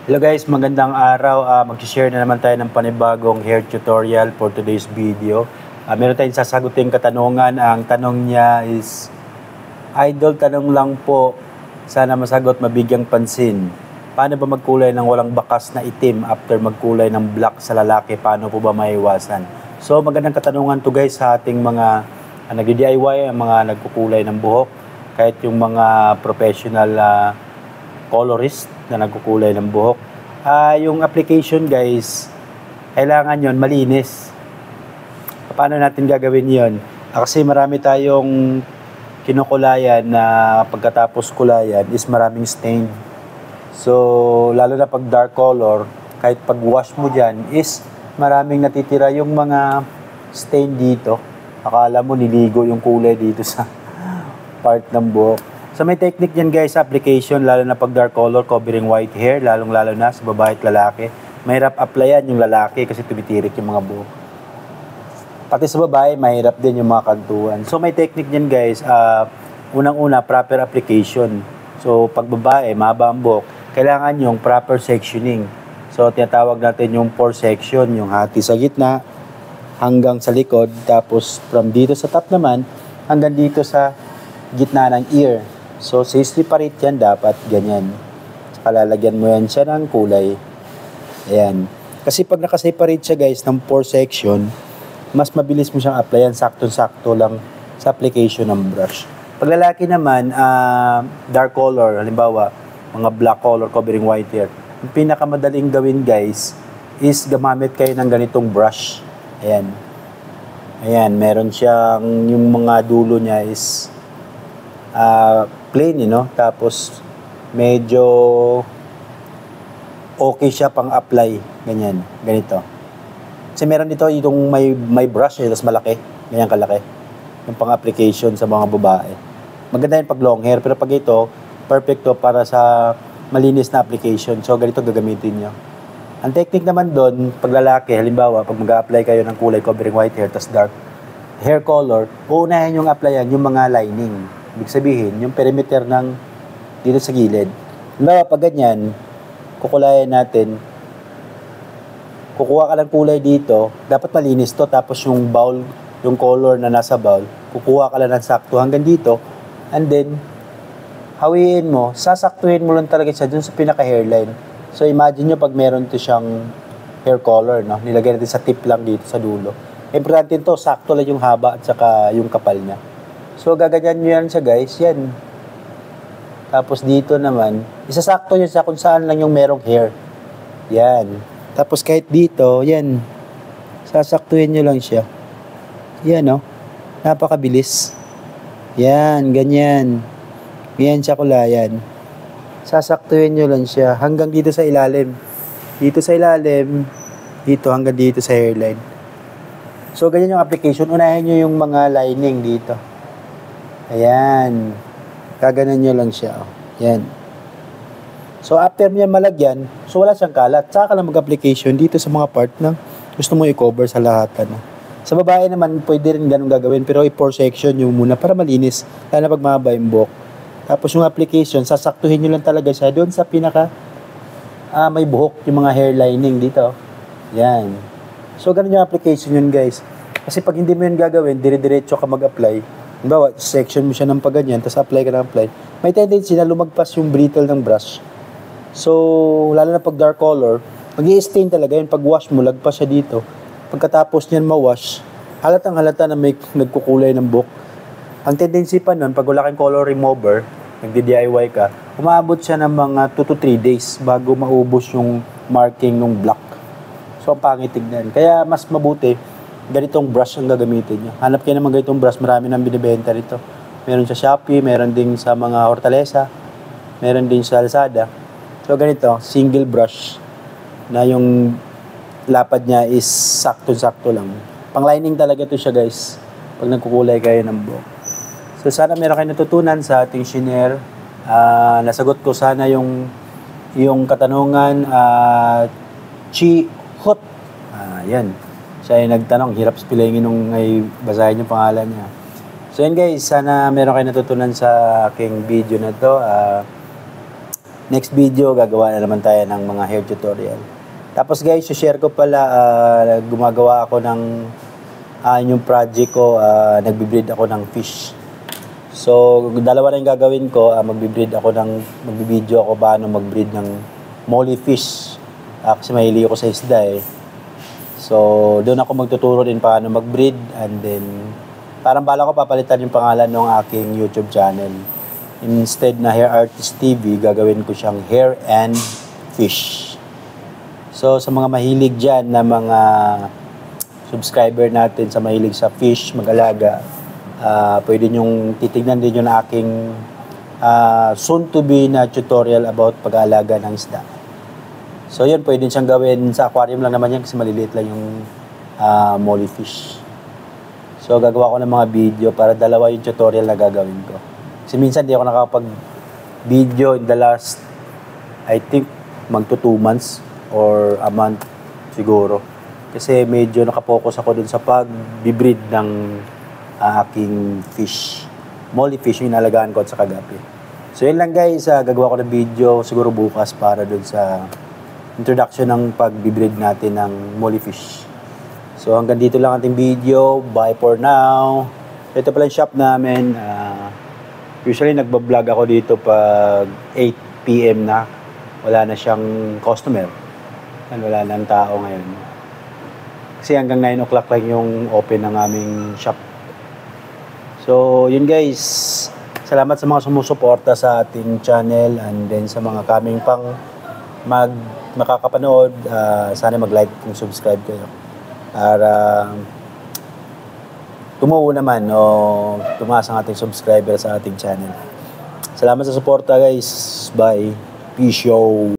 Hello guys, magandang araw. Mag-share na naman tayo ng panibagong hair tutorial for today's video. Meron tayong sasagutin katanungan. Ang tanong niya is, Idol, tanong lang po. Sana masagot, mabigyang pansin. Paano ba magkulay ng walang bakas na itim after magkulay ng black sa lalaki? Paano po ba maiwasan? So magandang katanungan to guys sa ating mga nag-DIY, mga nagkukulay ng buhok. Kahit yung mga professional colorist na nagkukulay ng buhok. Yung application guys, kailangan yon malinis. Paano natin gagawin yon? Kasi marami tayong kinukulayan na pagkatapos kulayan is maraming stain. So, lalo na pag dark color, kahit pag wash mo dyan is maraming natitira yung mga stain dito. Akala mo niligo yung kulay dito sa part ng buhok. So may technique yan guys sa application, lalo na pag dark color, covering white hair, lalong-lalo na sa babae at lalaki. Mahirap applyan yung lalaki kasi tumitirik yung mga buhok. Pati sa babae, mahirap din yung mga kantuan. So may technique yan guys, unang-una, proper application. So pag babae, mahaba ang buhok, kailangan yung proper sectioning. So tinatawag natin yung pore section, yung hati sa gitna hanggang sa likod, tapos from dito sa top naman, hanggang dito sa gitna ng ear. So, separate yan, dapat ganyan. Saka lalagyan mo yan siya ng kulay. Ayan. Kasi pag nakaseparate siya guys ng pore section, mas mabilis mo siyang applyan, sakto-sakto lang sa application ng brush. Pag lalaki naman, dark color, halimbawa, mga black color covering white hair, ang pinakamadaling gawin guys, is gamamit kayo ng ganitong brush. Ayan. Ayan, meron siyang, yung mga dulo niya is plain, tapos medyo okay siya pang apply, ganyan, ganito. Kasi meron dito itong may brush, tapos malaki, ganyan kalaki, yung pang application sa mga babae. Maganda yun pag long hair, pero pag ito, perfecto para sa malinis na application. So ganito gagamitin nyo. Ang technique naman doon, pag lalaki, halimbawa, pag mag-apply kayo ng kulay covering white hair, tapos dark hair color, uunahin yung applyan yung mga lining. Ibig sabihin, yung perimeter ng dito sa gilid. Halimbawa, pag ganyan, kukulayan natin, kukuha ka ng kulay dito, dapat malinis to, tapos yung bowl, yung color na nasa bowl, kukuha ka lang ng sakto hanggang dito, and then, hawiin mo, sasaktuhin mo lang talaga siya dun sa pinaka-hairline. So, imagine nyo pag meron to siyang hair color, no? Nilagay natin sa tip lang dito sa dulo. Importante to, sakto lang yung haba at saka yung kapal niya. So, gaganyan nyo yan siya guys, yan. Tapos dito naman, isasakto nyo sa kung saan lang yung merong hair. Yan. Tapos kahit dito, yan. Sasaktuhin nyo lang siya. Yan, no? Napakabilis. Yan, ganyan. Yan siya kulayan. Sasaktuhin nyo lang siya hanggang dito sa ilalim. Dito sa ilalim, dito hanggang dito sa hairline. So, ganyan yung application. Unahin nyo yung mga lining dito. Ayan. Kaganan nyo lang siya. Ayan. So, after niya malagyan, so wala siyang kalat. Saka lang mag-application dito sa mga part na gusto mo i-cover sa lahat. Sa babae naman, pwede rin ganun gagawin. Pero i-pore section nyo muna para malinis. Lalo na pag mahaba yung buhok. Tapos yung application, sasaktuhin nyo lang talaga siya doon sa pinaka may buhok. Yung mga hair lining dito. Ayan. So, ganun yung application yun guys. Kasi pag hindi mo yun gagawin, dire-diretso ka mag-apply. Halimbawa, section mo siya ng pagganyan, tapos apply ka ng apply. May tendency na lumagpas yung brittle ng brush. So, lalo na pag dark color, mag-i-stain talaga yun. Pag wash mo, lagpas siya dito. Pagkatapos niyan ma-wash, halatang halata na may nagkukulay ng buhok. Ang tendency pa nun, pag wala kang color remover, nagdi-DIY ka, umaabot siya ng mga 2 to 3 days bago maubos yung marking ng black. So, ang pangit tignan. Kaya mas mabuti, ganitong brush ang gagamitin nyo. Hanap kayo naman ganitong brush, marami nang binibenta rito. Meron sa Shopee, meron din sa mga Hortaleza, meron din sa Lazada. So ganito, single brush na yung lapad niya is sakto-sakto lang. Pang-lining talaga to siya guys, pag nagkukulay kayo ng buhok. So sana meron kayo natutunan sa ating shinare. Nasagot ko sana yung katanungan, Chi Hot. Yan. Siya ay nagtanong, hirap spellingin nung ay basahin yung pangalan niya. So yun guys, sana meron kayo natutunan sa aking video na to. next video, gagawa na naman tayo ng mga hair tutorial. Tapos guys, share ko pala, gumagawa ako ng yung project ko, nagbe-breed ako ng fish. So, dalawa na yung gagawin ko, magbibideo ako paano mag-breed ng molly fish. Kasi mahilig ako sa isda eh. So, doon ako magtuturo din paano mag-breed, and then parang bala ko papalitan yung pangalan ng aking YouTube channel. Instead na Hair Artist TV, gagawin ko siyang Hair and Fish. So, sa mga mahilig dyan na mga subscriber natin sa mahilig sa fish, mag-alaga, pwede nyong titignan din yung aking soon to be na tutorial about pag-aalaga ng isda. So, yun, pwede siyang gawin sa aquarium lang naman yan kasi maliliit lang yung molly fish. So, gagawa ko ng mga video para dalawa yung tutorial na gagawin ko. Kasi minsan di ako nakapag-video in the last, I think, magto 2 months or a month siguro. Kasi medyo nakapokus ako dun sa pag-breed ng aking fish. Molly fish yung inalagaan ko at sa kagapi. So, yun lang guys. Gagawa ko ng video siguro bukas para dun sa introduction ng pag-breed natin ng molly fish. So, hanggang dito lang ating video. Bye for now. Ito pala yung shop namin. Usually, nagbablog ako dito pag 8 PM na. Wala na siyang customer. Wala nang tao ngayon. Kasi hanggang 9 o'clock lang yung open ng aming shop. So, yun guys. Salamat sa mga sumusuporta sa ating channel, and then sa mga kaming pang makakapanood. Sana mag-like and subscribe kayo. Para tumuo naman o tumaas ang ating subscriber sa ating channel. Salamat sa suporta guys. Bye. Peace out.